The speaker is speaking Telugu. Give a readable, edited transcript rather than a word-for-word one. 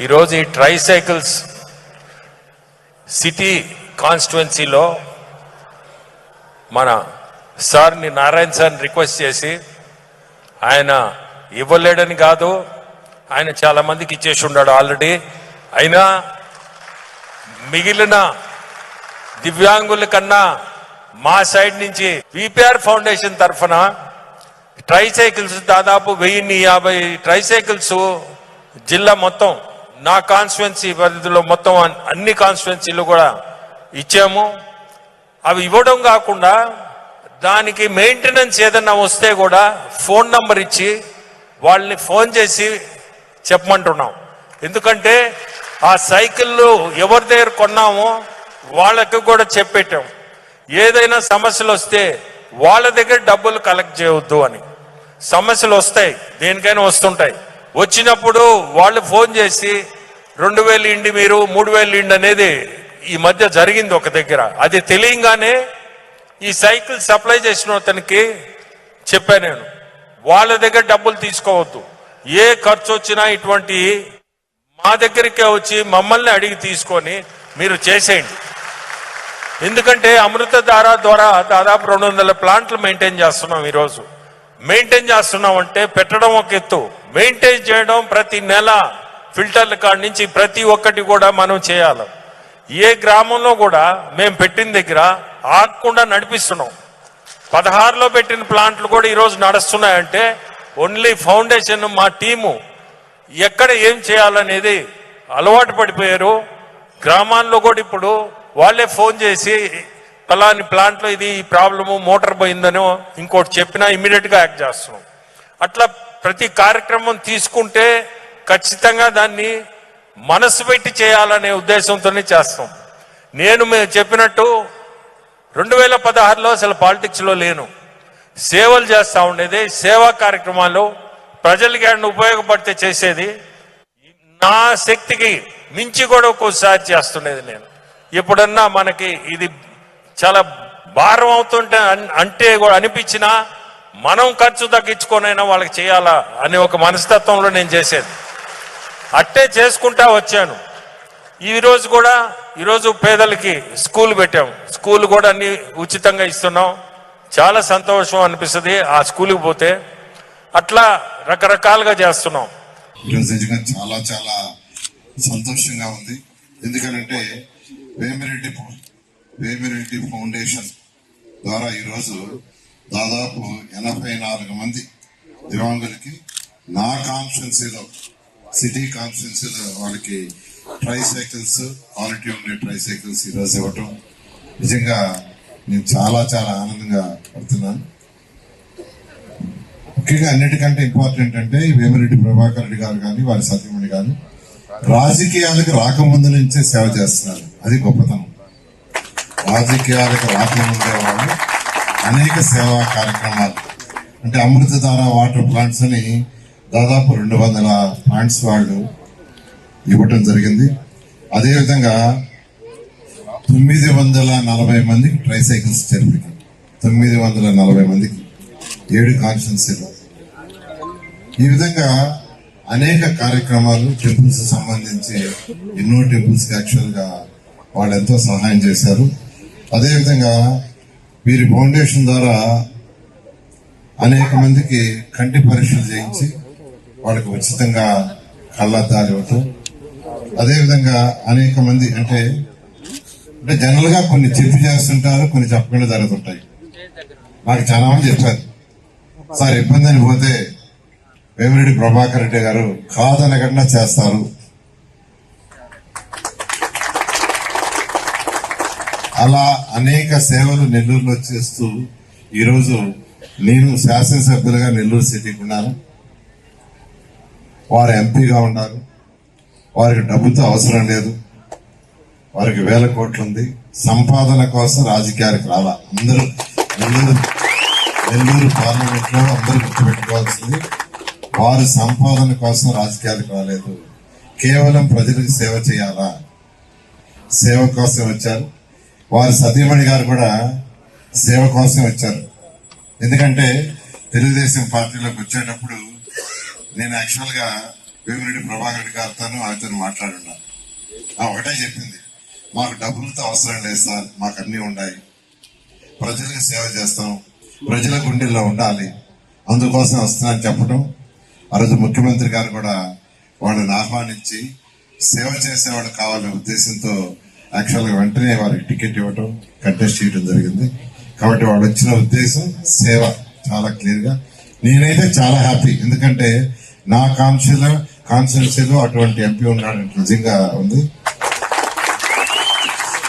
ఈరోజు ఈ ట్రైసైకిల్స్ సిటీ కాన్స్టిట్యున్సీలో మన సార్ని నారాయణ సార్ని రిక్వెస్ట్ చేసి ఆయన ఇవ్వలేడని కాదు, ఆయన చాలా మందికి ఇచ్చేసి ఉన్నాడు ఆల్రెడీ. అయినా మిగిలిన దివ్యాంగుల కన్నా మా సైడ్ నుంచి విపిఆర్ ఫౌండేషన్ తరఫున ట్రైసైకిల్స్ దాదాపు 1050 ట్రైసైకిల్స్ జిల్లా మొత్తం నా కాన్స్టిట్యున్సీ పరిధిలో మొత్తం అన్ని కాన్స్టిట్యున్సీలు కూడా ఇచ్చాము. అవి ఇవ్వడం కాకుండా దానికి మెయింటెనెన్స్ ఏదన్నా వస్తే కూడా ఫోన్ నంబర్ ఇచ్చి వాళ్ళని ఫోన్ చేసి చెప్పమంటున్నాం. ఎందుకంటే ఆ సైకిళ్ళు ఎవరి దగ్గర కొన్నామో వాళ్ళకి కూడా చెప్పెట్టాం, ఏదైనా సమస్యలు వస్తే వాళ్ళ దగ్గర డబ్బులు కలెక్ట్ చేయవద్దు అని. సమస్యలు వస్తాయి, దేనికైనా వస్తుంటాయి. వచ్చినప్పుడు వాళ్ళు ఫోన్ చేసి 2000 ఇండి మీరు 3000 ఇండి అనేది ఈ మధ్య జరిగింది ఒక దగ్గర. అది తెలియంగానే ఈ సైకిల్ సప్లై చేసిన అతనికి చెప్పాను నేను, వాళ్ళ దగ్గర డబ్బులు తీసుకోవద్దు, ఏ ఖర్చు వచ్చినా ఇటువంటి మా దగ్గరికే వచ్చి మమ్మల్ని అడిగి తీసుకొని మీరు చేసేయండి. ఎందుకంటే అమృతధార ద్వారా దాదాపు 200 ప్లాంట్లు మెయింటైన్ చేస్తున్నాం. ఈరోజు మెయింటైన్ చేస్తున్నాం అంటే పెట్టడం ఒక ఎత్తు, మెయింటైన్ చేయడం ప్రతి నెల ఫిల్టర్ల కాడి నుంచి ప్రతి ఒక్కటి కూడా మనం చేయాలి. ఏ గ్రామంలో కూడా మేము పెట్టిన దగ్గర ఆగకుండా నడిపిస్తున్నాం. 16లో పెట్టిన ప్లాంట్లు కూడా ఈరోజు నడుస్తున్నాయంటే ఓన్లీ ఫౌండేషన్ మా టీము ఎక్కడ ఏం చేయాలనేది అలవాటు పడిపోయారు. గ్రామాల్లో కూడా ఇప్పుడు వాళ్ళే ఫోన్ చేసి పలాని ప్లాంట్లో ఇది ఈ ప్రాబ్లము మోటార్ పోయిందనో ఇంకోటి చెప్పినా ఇమ్మీడియట్గా యాక్ట్ చేస్తున్నాం. అట్లా ప్రతి కార్యక్రమం తీసుకుంటే ఖచ్చితంగా దాన్ని మనసు పెట్టి చేయాలనే ఉద్దేశంతోనే చేస్తాం. నేను మేము చెప్పినట్టు 2016లో అసలు పాలిటిక్స్లో లేను, సేవలు చేస్తూ ఉండేది. సేవా కార్యక్రమాలు ప్రజలకి ఏమైనా ఉపయోగపడితే చేసేది. నా శక్తికి మించి కూడా ఒక్కోసారి చేస్తుండేది నేను. ఎప్పుడన్నా మనకి ఇది చాలా భారం అవుతుంటే అంటే కూడా అనిపించినా మనం ఖర్చు తగ్గించుకొనైనా వాళ్ళకి చేయాలా అనే ఒక మనస్తత్వంలో నేను చేసేది. అట్టే చేసుకుంటా వచ్చాను. ఈరోజు పేదలకి స్కూల్ పెట్టాం, స్కూల్ కూడా అన్ని ఉచితంగా ఇస్తున్నాం. చాలా సంతోషం అనిపిస్తుంది ఆ స్కూల్కి పోతే. అట్లా రకరకాలుగా చేస్తున్నాం. చాలా చాలా సంతోషంగా ఉంది. ఎందుకంటే వేమిరెడ్డి ఫౌండేషన్ ద్వారా ఈరోజు దాదాపు 84 మంది దివ్యాంగులకి నా కాన్స్టిట్యున్సీలో సిటీ కాన్స్టిట్యున్సీలో వాళ్ళకి ట్రైసైకిల్స్, క్వాలిటీ ఉండే ట్రైసైకిల్స్ ఈరోజు ఇవ్వటం నిజంగా నేను చాలా చాలా ఆనందంగా పడుతున్నాను. ముఖ్యంగా అన్నిటికంటే ఇంపార్టెంట్ అంటే వేమిరెడ్డి ప్రభాకర్ రెడ్డి గారు కానీ వారి సతీమణి గారు రాజకీయాలకు రాకముందు నుంచే సేవ చేస్తున్నారు. అది గొప్పతనం. రాజకీయాలకు రాకముందే వాళ్ళు అనేక సేవా కార్యక్రమాలు అంటే అమృతధార వాటర్ ప్లాంట్స్ అని దాదాపు 200 ప్లాంట్స్ వాళ్ళు ఇవ్వటం జరిగింది. అదేవిధంగా 940 మందికి ట్రైసైకిల్స్ చేర్పిక 940 మందికి 7 కాన్స్టిట్యున్సీలో. ఈ విధంగా అనేక కార్యక్రమాలు టెంపుల్స్ సంబంధించి ఎన్నో టెంపుల్స్ కి యాక్చువల్ గా వాళ్ళు ఎంతో సహాయం చేశారు. అదేవిధంగా వీరి ఫౌండేషన్ ద్వారా అనేక మందికి కంటి పరీక్షలు చేయించి వాళ్ళకి ఉచితంగా కళ్ళద్దాలు ఇవ్వటం. అదేవిధంగా అనేక మంది అంటే జనరల్ గా కొన్ని చెప్పి చేస్తుంటారు, కొన్ని చెప్పకుండా జరుగుతుంటాయి. నాకు చాలా మంది చెప్పారు, సార్ ఇబ్బంది అని పోతే వేమిరెడ్డి ప్రభాకర్ రెడ్డి గారు కాదనకుండా చేస్తారు. అలా అనేక సేవలు నెల్లూరులో చేస్తూ ఈరోజు నేను శాసనసభ్యులుగా నెల్లూరు సిటీకి ఉన్నాను. వారు ఎంపీగా ఉన్నారు. వారికి డబ్బుతో అవసరం లేదు, వారికి 1000 కోట్లు ఉంది. సంపాదన కోసం రాజకీయాలకు రాలా. అందరూ నెల్లూరు పార్లమెంట్ లో అందరూ గుర్తుపెట్టుకోవాల్సింది, వారు సంపాదన కోసం రాజకీయాలకు రాలేదు, కేవలం ప్రజలకు సేవ చేయాలా, సేవ కోసం వచ్చారు. వారి సతీమణి గారు కూడా సేవ కోసం వచ్చారు. ఎందుకంటే తెలుగుదేశం పార్టీలోకి వచ్చేటప్పుడు నేను యాక్చువల్ గా వేమిరెడ్డి ప్రభాకర్ రెడ్డి గారితో ఆయనతో మాట్లాడున్నా ఒకటే చెప్పింది, మాకు డబ్బులతో అవసరం లేదు సార్, మాకు అన్నీ ఉన్నాయి, ప్రజలకు సేవ చేస్తాం, ప్రజల గుండెల్లో ఉండాలి, అందుకోసం వస్తున్నానని చెప్పడం. ఆ రోజు ముఖ్యమంత్రి గారు కూడా వాళ్ళని ఆహ్వానించి సేవ చేసేవాడు కావాలనే ఉద్దేశంతో యాక్చువల్గా వెంటనే వారికి టికెట్ ఇవ్వడం, కంటెస్ట్ చేయడం జరిగింది. కాబట్టి వాళ్ళు వచ్చిన ఉద్దేశం సేవ చాలా క్లియర్ గా. నేనైతే చాలా హ్యాపీ, ఎందుకంటే నా కాన్స్టిట్యున్సీలో అటువంటి ఎంపీ ఉన్నాడంటే నిజంగా ఉంది.